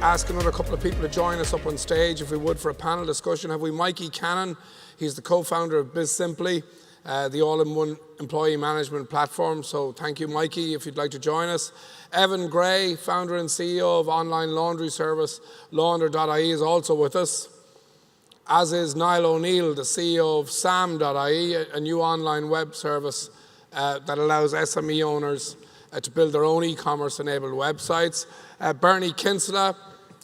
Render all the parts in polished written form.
ask another couple of people to join us up on stage, if we would, for a panel discussion. Have we Mikey Cannon? He's the co-founder of Bizimply, the all-in-one employee management platform. So thank you, Mikey, if you'd like to join us. Evan Gray, founder and CEO of online laundry service Laundr.ie, is also with us, as is Niall O'Neill, the CEO of Samm.ie, a new online web service that allows SME owners to build their own e-commerce enabled websites. Bernie Kinsella,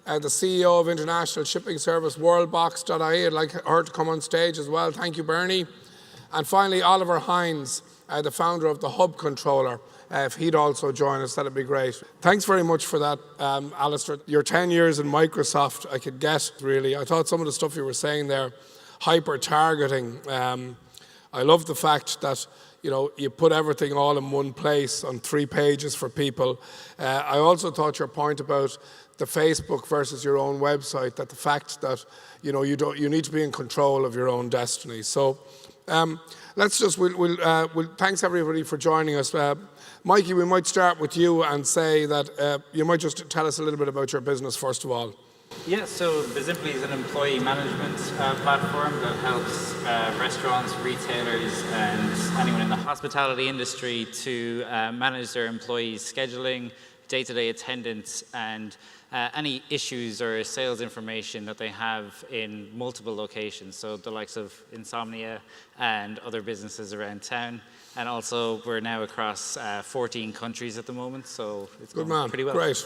the CEO of international shipping service WorldBox.ie. I'd like her to come on stage as well. Thank you, Bernie. And finally, Oliver Hynes, the founder of the Hub Controller. If he'd also join us, that'd be great. Thanks very much for that, Alister. Your 10 years in Microsoft, I could get, really. I thought some of the stuff you were saying there, hyper-targeting. I love the fact that you put everything all in one place on 3 pages for people. I also thought your point about the Facebook versus your own website, that the fact that you need to be in control of your own destiny. So let's just thanks everybody for joining us. Mikey, we might start with you and say that you might just tell us a little bit about your business first of all. Yeah, so Bizimply is an employee management platform that helps restaurants, retailers, and anyone in the hospitality industry to manage their employees' scheduling, day-to-day attendance, and any issues or sales information that they have in multiple locations. So the likes of Insomnia and other businesses around town. And also, we're now across 14 countries at the moment, so it's going pretty well. Great.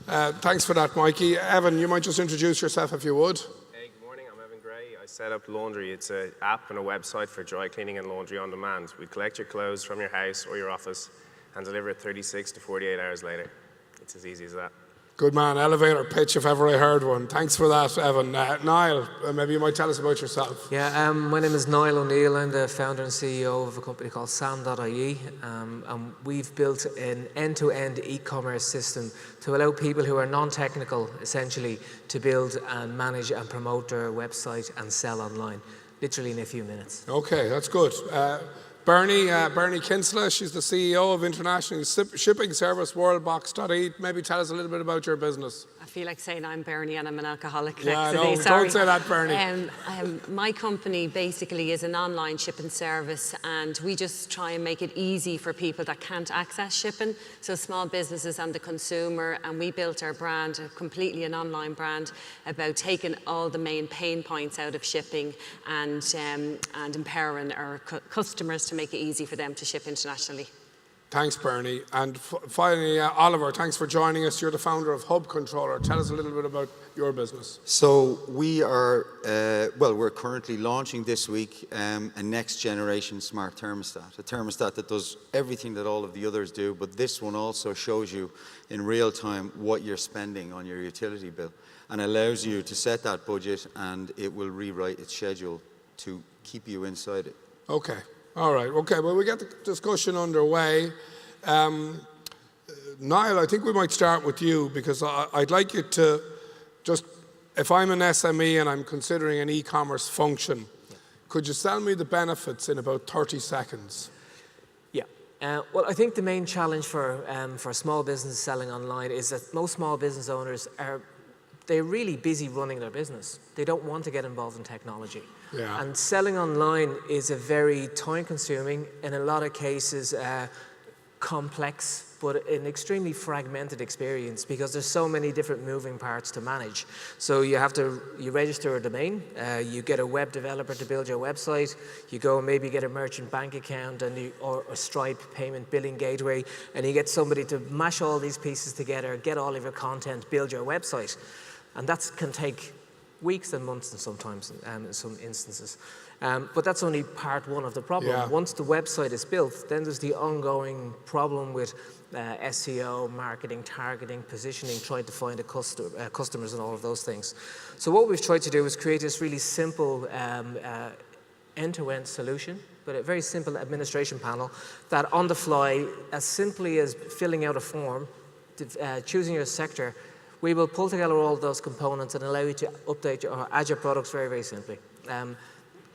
Thanks for that, Mikey. Evan, you might just introduce yourself if you would. Hey, good morning. I'm Evan Gray. I set up Laundry. It's an app and a website for dry cleaning and laundry on demand. We collect your clothes from your house or your office and deliver it 36 to 48 hours later. It's as easy as that. Good man. Elevator pitch if ever I heard one. Thanks for that, Evan. Niall, maybe you might tell us about yourself. Yeah, my name is Niall O'Neill. I'm the founder and CEO of a company called Samm.ie. And we've built an end-to-end e-commerce system to allow people who are non-technical, essentially, to build and manage and promote their website and sell online, literally in a few minutes. Okay, that's good. Bernie Kinsella, she's the CEO of international shipping service WorldBox.ie. Maybe tell us a little bit about your business. I feel like saying I'm Bernie and I'm an alcoholic. Yeah, no, don't say that, Bernie. My company basically is an online shipping service, and we just try and make it easy for people that can't access shipping, so small businesses and the consumer. And we built our brand, completely an online brand, about taking all the main pain points out of shipping and empowering our customers to make it easy for them to ship internationally. Thanks, Bernie. And finally, Oliver, thanks for joining us. You're the founder of Hub Controller. Tell us a little bit about your business. So we are, we're currently launching this week a next generation smart thermostat, a thermostat that does everything that all of the others do, but this one also shows you in real time what you're spending on your utility bill and allows you to set that budget, and it will rewrite its schedule to keep you inside it. Okay. All right. Okay. Well, we get the discussion underway. Niall, I think we might start with you, because I'd like you to just, if I'm an SME and I'm considering an e-commerce function, could you sell me the benefits in about 30 seconds? Yeah. Well, I think the main challenge for small businesses selling online is that most small business owners they're really busy running their business. They don't want to get involved in technology. Yeah. And selling online is a very time-consuming, in a lot of cases, complex, but an extremely fragmented experience, because there's so many different moving parts to manage. So you register a domain, you get a web developer to build your website, you go and maybe get a merchant bank account or a Stripe payment billing gateway, and you get somebody to mash all these pieces together, get all of your content, build your website. And that can take weeks and months, and sometimes in some instances. But that's only part one of the problem. Yeah. Once the website is built, then there's the ongoing problem with SEO, marketing, targeting, positioning, trying to find customers and all of those things. So what we've tried to do is create this really simple end-to-end solution, but a very simple administration panel that on the fly, as simply as filling out a form, choosing your sector, we will pull together all of those components and allow you to update or add your products very, very simply.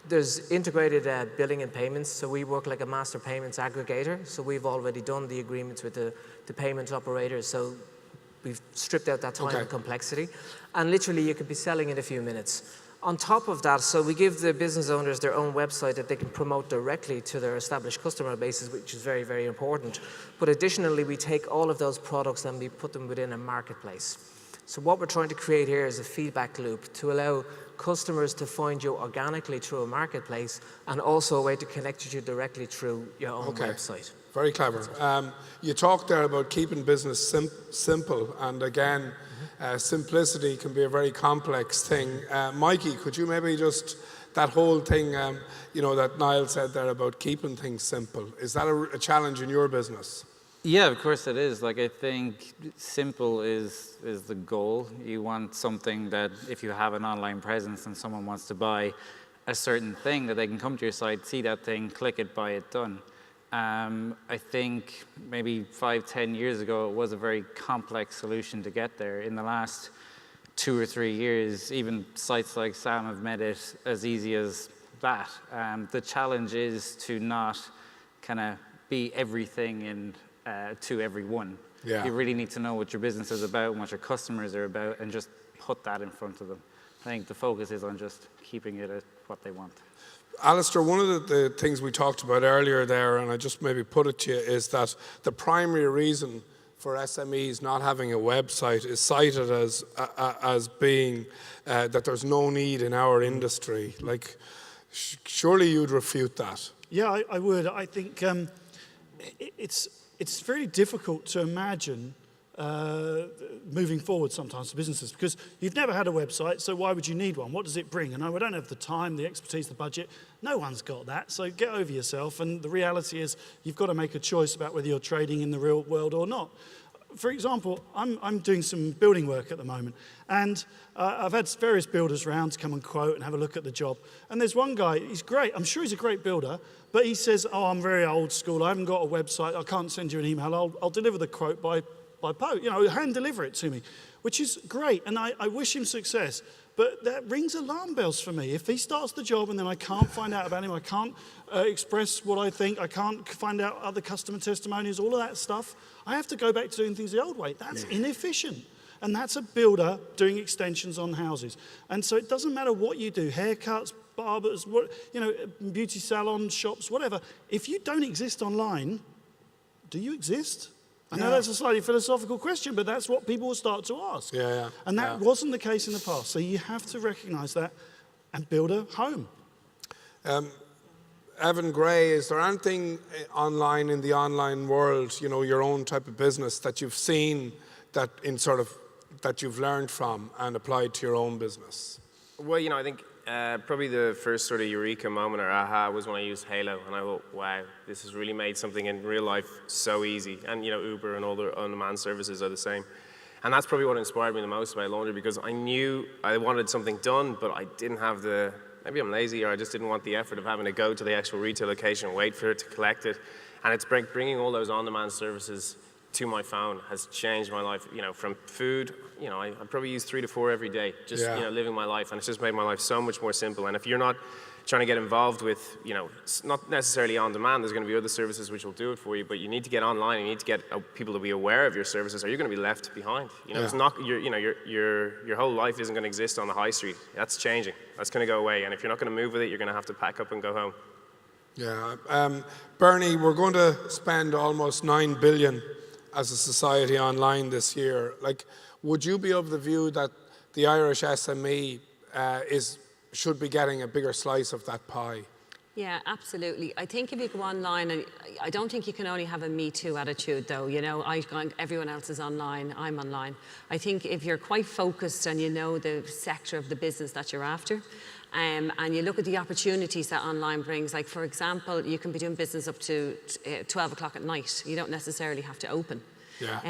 There's integrated billing and payments, so we work like a master payments aggregator. So we've already done the agreements with the payment operators. So we've stripped out that time Okay. and complexity, and literally you could be selling in a few minutes. On top of that, so we give the business owners their own website that they can promote directly to their established customer bases, which is very, very important. But additionally, we take all of those products and we put them within a marketplace. So what we're trying to create here is a feedback loop to allow customers to find you organically through a marketplace, and also a way to connect with you directly through your own website. Very clever. You talked there about keeping business simple, and again, simplicity can be a very complex thing. Mikey, could you maybe just, that whole thing, that Niall said there about keeping things simple, is that a challenge in your business? Yeah, of course it is. Like, I think simple is the goal. You want something that if you have an online presence and someone wants to buy a certain thing, that they can come to your site, see that thing, click it, buy it, done. I think maybe 5-10 years ago, it was a very complex solution to get there. In the last 2 or 3 years, even sites like Samm have made it as easy as that. The challenge is to not kind of be everything to everyone. Yeah. You really need to know what your business is about and what your customers are about, and just put that in front of them. I think the focus is on just keeping it at what they want. Alister, one of the things we talked about earlier there, and I just maybe put it to you, is that the primary reason for SMEs not having a website is cited as being that there's no need in our industry. Like, surely you'd refute that. Yeah, I would. I think it's very difficult to imagine moving forward sometimes for businesses, because you've never had a website, so why would you need one? What does it bring? And we don't have the time, the expertise, the budget. No one's got that, so get over yourself. And the reality is you've got to make a choice about whether you're trading in the real world or not. For example, I'm doing some building work at the moment, and I've had various builders round to come and quote and have a look at the job. And there's one guy, he's great, I'm sure he's a great builder, but he says, oh, I'm very old school, I haven't got a website, I can't send you an email, I'll deliver the quote by post, hand deliver it to me, which is great, and I wish him success. But that rings alarm bells for me. If he starts the job and then I can't find out about him, I can't express what I think, I can't find out other customer testimonials, all of that stuff, I have to go back to doing things the old way. That's inefficient. And that's a builder doing extensions on houses. And so it doesn't matter what you do, haircuts, barbers, beauty salons, shops, whatever. If you don't exist online, do you exist? I know that's a slightly philosophical question, but that's what people will start to ask. Yeah. And that wasn't the case in the past. So you have to recognise that and build a home. Evan Gray, is there anything online in the online world, your own type of business that you've seen that that you've learned from and applied to your own business? Well, I think probably the first sort of eureka moment or aha was when I used Halo, and I thought, wow, this has really made something in real life so easy. And Uber and all the on-demand services are the same. And that's probably what inspired me the most about Laundry, because I knew I wanted something done, but I didn't have maybe I'm lazy, or I just didn't want the effort of having to go to the actual retail location and wait for it to collect it. And it's bringing all those on-demand services to my phone has changed my life. From food, I probably use 3 to 4 every day, just living my life, and it's just made my life so much more simple. And if you're not trying to get involved with, not necessarily on demand, there's going to be other services which will do it for you, but you need to get online, you need to get people to be aware of your services, or you're going to be left behind. It's not your whole life isn't going to exist on the high street. That's changing. That's going to go away, and if you're not going to move with it, you're going to have to pack up and go home. Yeah, Bernie, we're going to spend almost 9 billion as a society online this year. Like, would you be of the view that the Irish SME should be getting a bigger slice of that pie? Yeah, absolutely. I think if you go online, and I don't think you can only have a Me Too attitude, though. Everyone else is online, I'm online. I think if you're quite focused and you know the sector of the business that you're after, and you look at the opportunities that online brings, like, for example, you can be doing business up to 12 o'clock at night. You don't necessarily have to open. Yeah.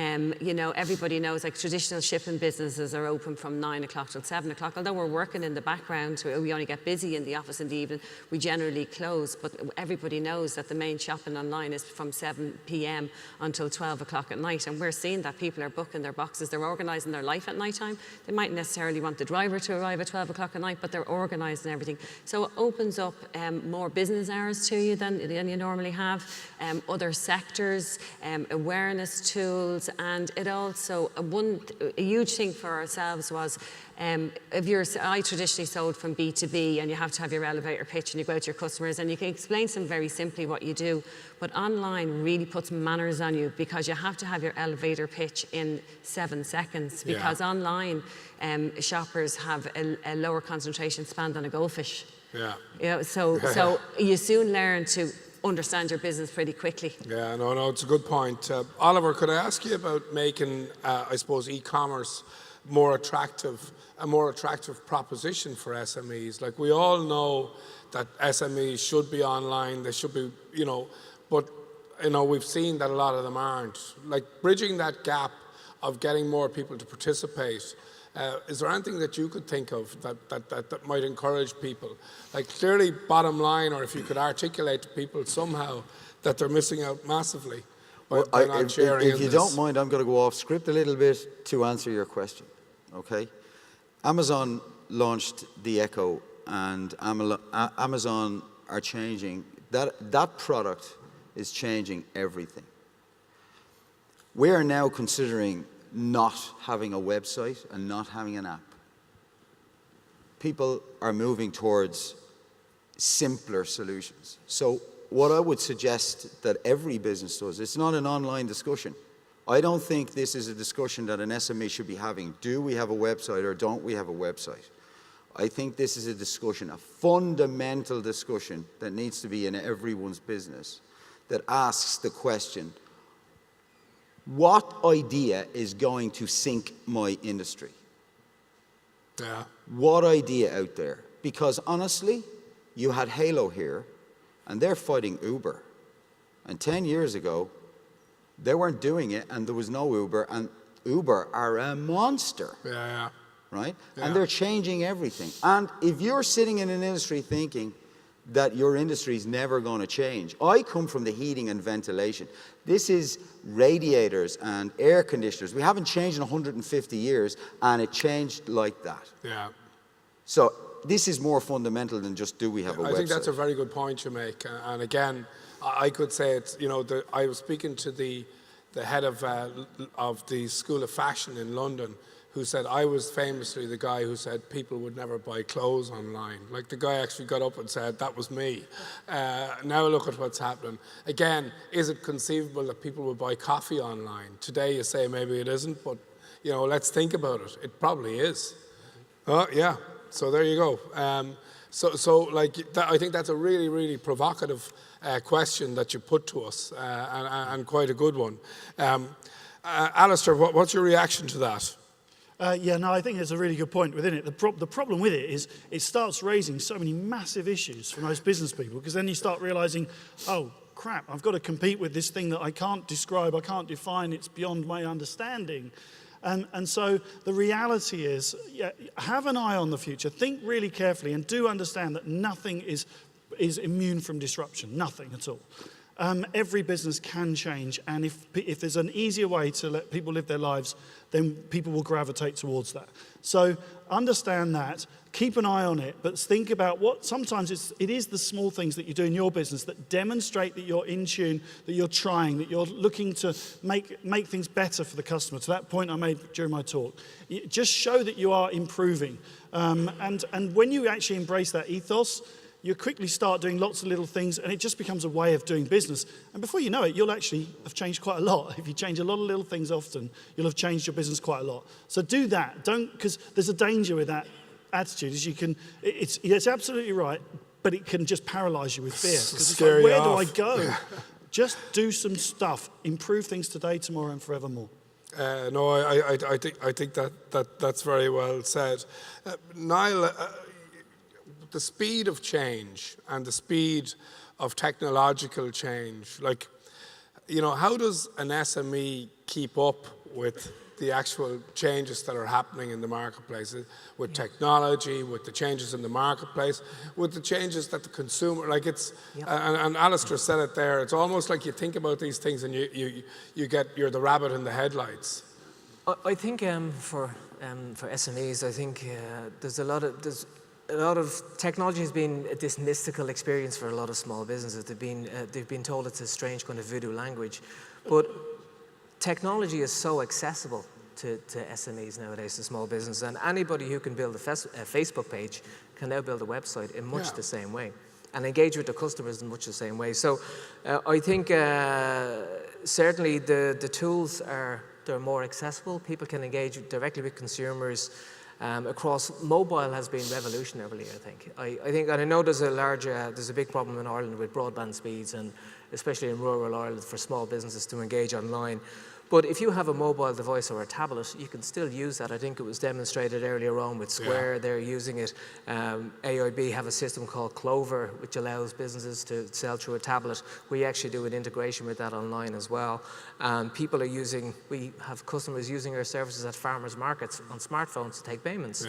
Everybody knows, like, traditional shipping businesses are open from 9 o'clock till 7 o'clock. Although we're working in the background, we only get busy in the office in the evening, we generally close. But everybody knows that the main shopping online is from 7 p.m. until 12 o'clock at night. And we're seeing that people are booking their boxes, they're organising their life at night time. They might necessarily want the driver to arrive at 12 o'clock at night, but they're organising everything. So it opens up more business hours to you than you normally have. Other sectors, awareness tools, tools, and it also, a huge thing for ourselves was, I traditionally sold from B2B, and you have to have your elevator pitch and you go out to your customers and you can explain to them very simply what you do, but online really puts manners on you because you have to have your elevator pitch in 7 seconds, because online shoppers have a lower concentration span than a goldfish. Yeah. You know, so you soon learn to understand your business pretty quickly. Yeah, no, it's a good point. Oliver, could I ask you about making, I suppose, e-commerce a more attractive proposition for SMEs? Like, we all know that SMEs should be online, they should be, but, we've seen that a lot of them aren't. Like, bridging that gap of getting more people to participate, is there anything that you could think of that might encourage people? Like, clearly, bottom line, or if you could articulate to people somehow that they're missing out massively by not sharing. If you don't mind, I'm going to go off script a little bit to answer your question, okay? Amazon launched the Echo, and Amazon are changing. That product is changing everything. We are now considering not having a website and not having an app. People are moving towards simpler solutions. So what I would suggest that every business does, it's not an online discussion. I don't think this is a discussion that an SME should be having. Do we have a website or don't we have a website? I think this is a discussion, a fundamental discussion that needs to be in everyone's business that asks the question, what idea is going to sink my industry? Yeah. What idea out there? Because honestly, you had Halo here, and they're fighting Uber. And 10 years ago, they weren't doing it, and there was no Uber, and Uber are a monster. Yeah. Right? Yeah. And they're changing everything. And if you're sitting in an industry thinking that your industry is never going to change, I come from the heating and ventilation. This is radiators and air conditioners. We haven't changed in 150 years, and it changed like that. Yeah. So this is more fundamental than just do we have a website. I think that's a very good point you make. And again, I could say it's, I was speaking to the head of the School of Fashion in London, who said I was famously the guy who said people would never buy clothes online. Like, the guy actually got up and said, that was me. Now look at what's happening. Again, is it conceivable that people will buy coffee online? Today you say maybe it isn't, but let's think about it. It probably is. Oh, yeah. So there you go. I think that's a really, really provocative question that you put to us, and quite a good one. Alister, what's your reaction to that? I think it's a really good point within it. The problem with it is it starts raising so many massive issues for most business people, because then you start realizing, oh, crap, I've got to compete with this thing that I can't describe, I can't define, it's beyond my understanding. And so the reality is, have an eye on the future, think really carefully, and do understand that nothing is immune from disruption, nothing at all. Every business can change, and if there's an easier way to let people live their lives, then people will gravitate towards that. So understand that, keep an eye on it, but think about sometimes it is the small things that you do in your business that demonstrate that you're in tune, that you're trying, that you're looking to make things better for the customer. To that point I made during my talk, just show that you are improving. And when you actually embrace that ethos, you quickly start doing lots of little things, and it just becomes a way of doing business. And before you know it, you'll actually have changed quite a lot. If you change a lot of little things often, you'll have changed your business quite a lot. So do that. Because there's a danger with that attitude. It's absolutely right, but it can just paralyze you with fear. Because it's like, where do I go? Just do some stuff. Improve things today, tomorrow, and forevermore. I think that's very well said. Niall, the speed of change and the speed of technological change, how does an SME keep up with the actual changes that are happening in the marketplace, with technology, with the changes in the marketplace, with the changes that the consumer, and Alister said it there, it's almost like you think about these things and you're the rabbit in the headlights. I think for SMEs, I think there's a lot of technology has been this mystical experience for a lot of small businesses. They've been told it's a strange kind of voodoo language, but technology is so accessible to SMEs nowadays, to small business, and anybody who can build a Facebook page can now build a website in much the same way and engage with the customers in much the same way. So I think certainly the tools they're more accessible. People can engage directly with consumers. Across mobile has been revolutionary, I think. I think, and I know there's a big problem in Ireland with broadband speeds, and especially in rural Ireland for small businesses to engage online. But if you have a mobile device or a tablet, you can still use that. I think it was demonstrated earlier on with Square, they're using it. AIB have a system called Clover, which allows businesses to sell through a tablet. We actually do an integration with that online as well. People are we have customers using our services at farmers markets on smartphones to take payments.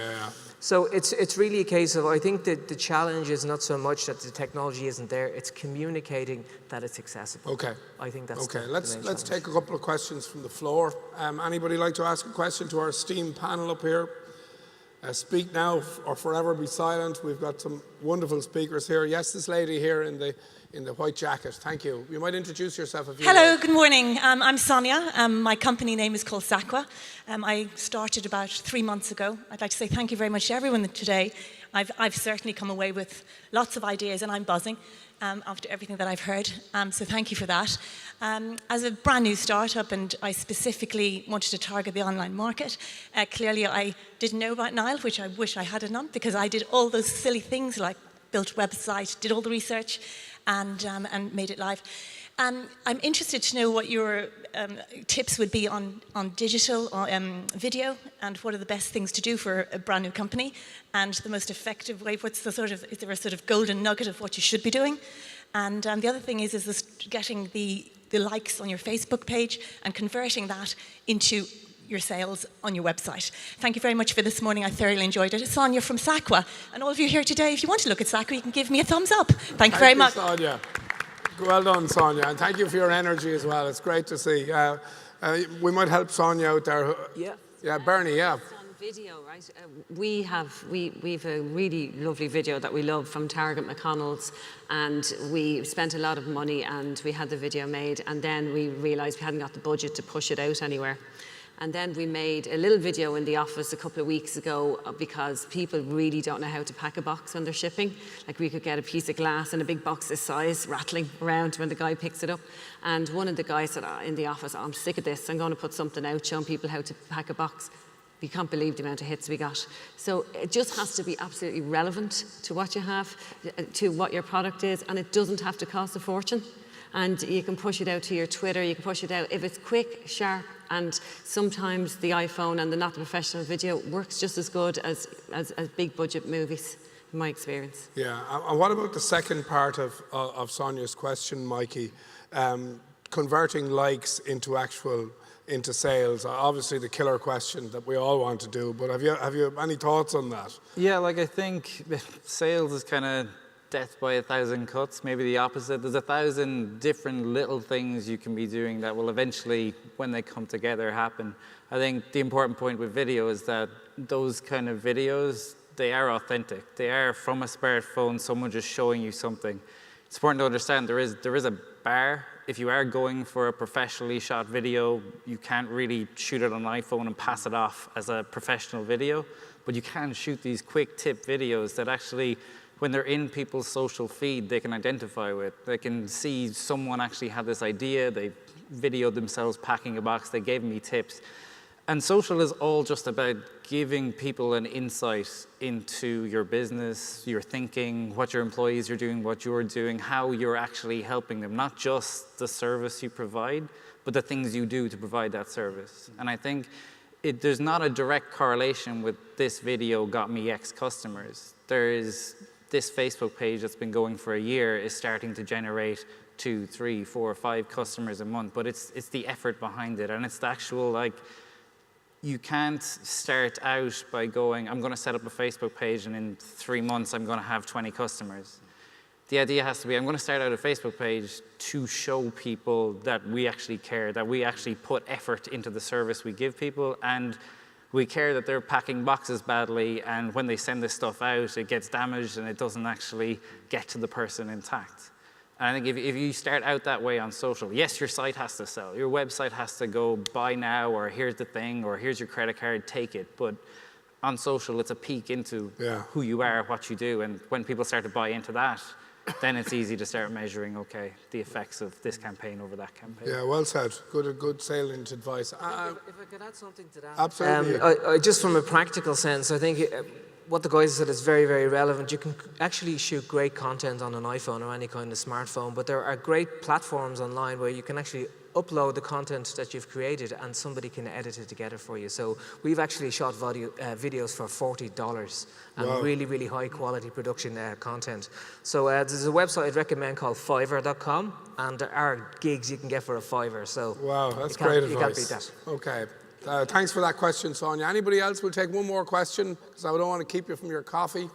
So it's really a case of, I think that the challenge is not so much that the technology isn't there, it's communicating that it's accessible. Okay. I think that's okay. the Let's main challenge. take a couple of questions from the floor. Anybody like to ask a question to our esteemed panel up here? Speak now or forever be silent. We've got some wonderful speakers here. Yes, this lady here in the white jacket. Thank you. You might introduce yourself if you Hello, like. good morning. I'm Sonia. My company name is called Sakwa. I started about 3 months ago. I'd like to say thank you very much to everyone today. I've certainly come away with lots of ideas, and I'm buzzing after everything that I've heard. So thank you for that. As a brand new startup, and I specifically wanted to target the online market, clearly I didn't know about Niall, which I wish I had known, because I did all those silly things like built a website, did all the research, and made it live. I'm interested to know what your tips would be on digital video, and what are the best things to do for a brand new company, and the most effective way. Is there a sort of golden nugget of what you should be doing? And the other thing is this getting the likes on your Facebook page and converting that into your sales on your website. Thank you very much for this morning. I thoroughly enjoyed it. It's Sonia from Sakwa. And all of you here today, if you want to look at Sakwa, you can give me a thumbs up. Thank you very much. Sonia. Well done, Sonia. And thank you for your energy as well. It's great to see. We might help Sonia out there. Yeah, Bernie, yeah. Video, right? We've a really lovely video that we love from Target McConnell's, and we spent a lot of money and we had the video made, and then we realised we hadn't got the budget to push it out anywhere. And then we made a little video in the office a couple of weeks ago because people really don't know how to pack a box when they're shipping. Like, we could get a piece of glass in a big box this size rattling around when the guy picks it up. And one of the guys said in the office, I'm sick of this, I'm going to put something out showing people how to pack a box. We can't believe the amount of hits we got. So it just has to be absolutely relevant to what you have, to what your product is, and it doesn't have to cost a fortune. And you can push it out to your Twitter, you can push it out if it's quick, sharp, and sometimes the iPhone and the not professional video works just as good as big budget movies, in my experience. Yeah, and what about the second part of Sonia's question, Mikey? Converting likes into sales. Obviously the killer question that we all want to do, but have you any thoughts on that? Yeah, like, I think sales is kind of death by 1,000 cuts, maybe the opposite. There's 1,000 different little things you can be doing that will eventually, when they come together, happen. I think the important point with video is that those kind of videos, they are authentic. They are from a smartphone, someone just showing you something. It's important to understand there is a bar. If you are going for a professionally shot video, you can't really shoot it on an iPhone and pass it off as a professional video, but you can shoot these quick tip videos that actually, when they're in people's social feed, they can identify with. They can see someone actually had this idea, they videoed themselves packing a box, they gave me tips. And social is all just about giving people an insight into your business, your thinking, what your employees are doing, what you're doing, how you're actually helping them. Not just the service you provide, but the things you do to provide that service. And I think there's not a direct correlation with this video got me X customers. There is this Facebook page that's been going for a year is starting to generate 2, 3, 4, 5 customers a month, but it's the effort behind it, and it's the actual, like, you can't start out by going, I'm going to set up a Facebook page and in 3 months I'm going to have 20 customers. The idea has to be, I'm going to start out a Facebook page to show people that we actually care, that we actually put effort into the service we give people, and we care that they're packing boxes badly, and when they send this stuff out, it gets damaged and it doesn't actually get to the person intact. And I think if you start out that way on social, yes, your site has to sell. Your website has to go buy now, or here's the thing, or here's your credit card, take it. But on social, it's a peek into who you are, what you do. And when people start to buy into that, then it's easy to start measuring, okay, the effects of this campaign over that campaign. Yeah, well said. Good salient advice. If I could add something to that. Absolutely. Just from a practical sense, I think what the guys said is very, very relevant. You can actually shoot great content on an iPhone or any kind of smartphone, but there are great platforms online where you can actually upload the content that you've created and somebody can edit it together for you. So we've actually shot videos for $40 and really, really high quality production content. So there's a website I'd recommend called Fiverr.com, and there are gigs you can get for a $5. So wow, that's great advice. You can't beat that. Okay. Thanks for that question, Sonia. Anybody else? We'll take one more question because I don't want to keep you from your coffee.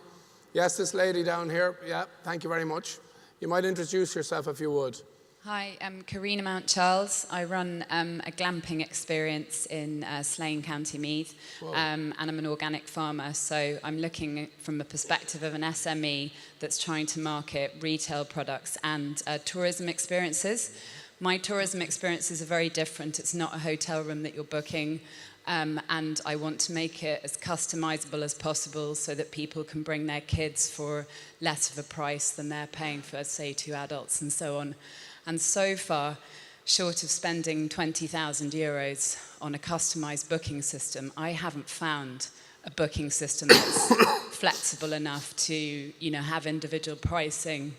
Yes, this lady down here. Yeah, thank you very much. You might introduce yourself if you would. Hi, I'm Karina Mount Charles. I run a glamping experience in Slane, County Meath, and I'm an organic farmer. So I'm looking from the perspective of an SME that's trying to market retail products and tourism experiences. My tourism experiences are very different. It's not a hotel room that you're booking, and I want to make it as customizable as possible so that people can bring their kids for less of a price than they're paying for, say, 2 adults and so on. And so far, short of spending 20,000 euros on a customized booking system, I haven't found a booking system that's flexible enough to, have individual pricing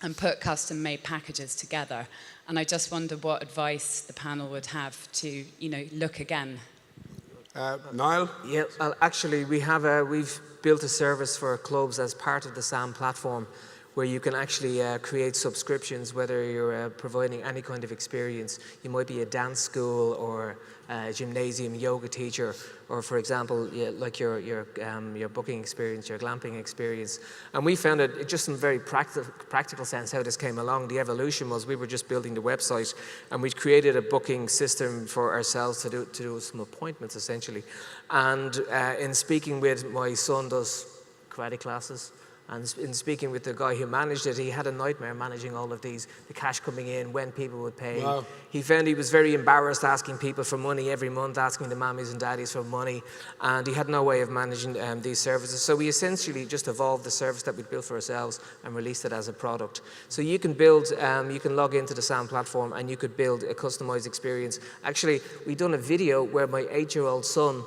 and put custom-made packages together. And I just wonder what advice the panel would have to, look again. Niall? Yeah, well, actually, we've built a service for clubs as part of the Samm platform, where you can actually create subscriptions, whether you're providing any kind of experience. You might be a dance school or a gymnasium yoga teacher, or for example, like your booking experience, your glamping experience. And we found it just in very practical sense how this came along. The evolution was we were just building the website, and we created a booking system for ourselves to do some appointments essentially. And in speaking with my son, does karate classes. And in speaking with the guy who managed it, he had a nightmare managing all of these, the cash coming in, when people would pay. Wow. He found he was very embarrassed asking people for money every month, asking the mammies and daddies for money, and he had no way of managing these services. So we essentially just evolved the service that we built for ourselves and released it as a product. So you can build, you can log into the Samm platform and you could build a customized experience. Actually, we've done a video where my 8-year-old son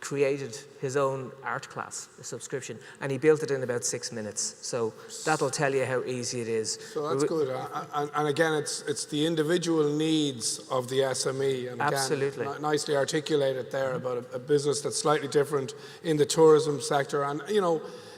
created his own art class, a subscription, and he built it in about 6 minutes. So that'll tell you how easy it is. So that's good. And again, it's the individual needs of the SME. And Absolutely. Again, nicely articulated there about a business that's slightly different in the tourism sector. And,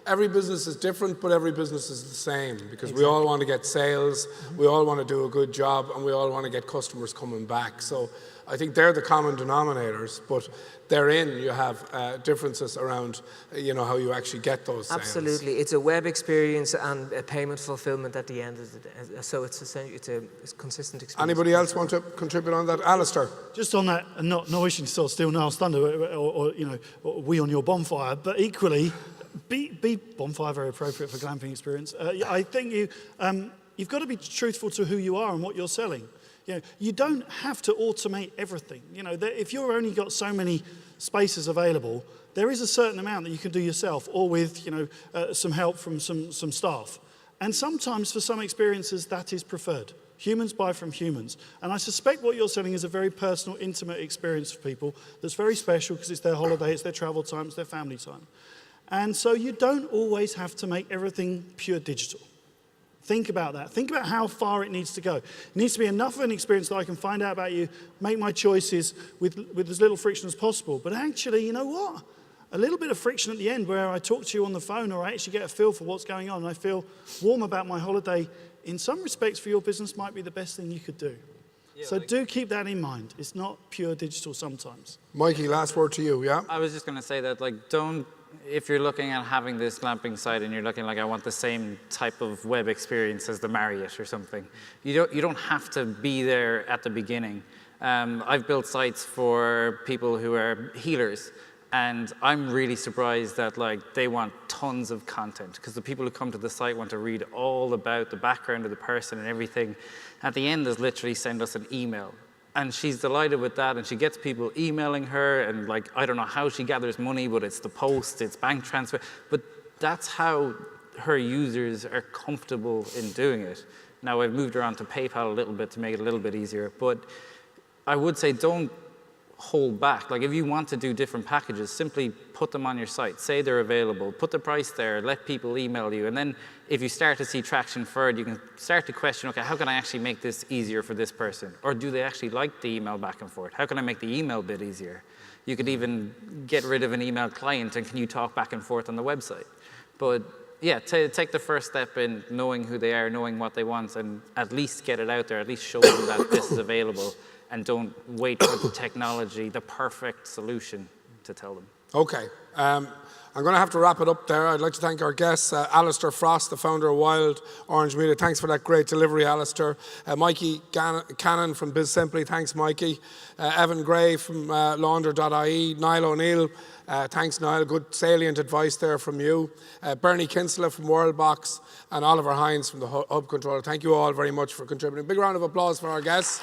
every business is different, but every business is the same because we all want to get sales, we all want to do a good job, and we all want to get customers coming back. So I think they're the common denominators, but therein you have differences around, how you actually get those sales. Absolutely. It's a web experience and a payment fulfillment at the end of the day. So it's a consistent experience. Anybody else want to contribute on that? Alister? Just on that, and not wishing to steal Niall's thunder, or we on your bonfire, but equally, be bonfire very appropriate for glamping experience. I think you've got to be truthful to who you are and what you're selling. You don't have to automate everything. If you've only got so many spaces available, there is a certain amount that you can do yourself, or with some help from some staff. And sometimes for some experiences that is preferred. Humans buy from humans. And I suspect what you're selling is a very personal, intimate experience for people that's very special because it's their holiday, it's their travel time, it's their family time. And so you don't always have to make everything pure digital. Think about that. Think about how far it needs to go. It needs to be enough of an experience that I can find out about you, make my choices with as little friction as possible. But actually, you know what? A little bit of friction at the end where I talk to you on the phone or I actually get a feel for what's going on and I feel warm about my holiday, in some respects for your business might be the best thing you could do. So do keep that in mind. It's not pure digital sometimes. Mikey, last word to you, yeah? I was just going to say that, if you're looking at having this glamping site and you're looking I want the same type of web experience as the Marriott or something, you don't have to be there at the beginning. I've built sites for people who are healers, And I'm really surprised that like they want tons of content, because the people who come to the site want to read all about the background of the person and everything. At the end is literally send us an email. And she's delighted with that, and she gets people emailing her, and like, I don't know how she gathers money, but it's the post, it's bank transfer. But that's how her users are comfortable in doing it. Now I've moved her on to PayPal a little bit to make it a little bit easier, but I would say don't hold back. Like if you want to do different packages, simply put them on your site, say they're available, put the price there, let people email you, and then if you start to see traction further, you can start to question, okay, how can I actually make this easier for this person? Or do they actually like the email back and forth? How can I make the email bit easier? You could even get rid of an email client, and can you talk back and forth on the website? But yeah, take the first step in knowing who they are, knowing what they want, and at least get it out there, at least show them that this is available, and don't wait for the technology, the perfect solution to tell them. Okay. I'm going to have to wrap it up there. I'd like to thank our guests, Alister Frost, the founder of Wild Orange Media. Thanks for that great delivery, Alister. Mikey Cannon from Bizimply. Thanks, Mikey. Evan Gray from Laundr.ie. Niall O'Neill. Thanks, Niall. Good salient advice there from you. Bernie Kinsella from WorldBox, and Oliver Hynes from the Hub Controller. Thank you all very much for contributing. Big round of applause for our guests.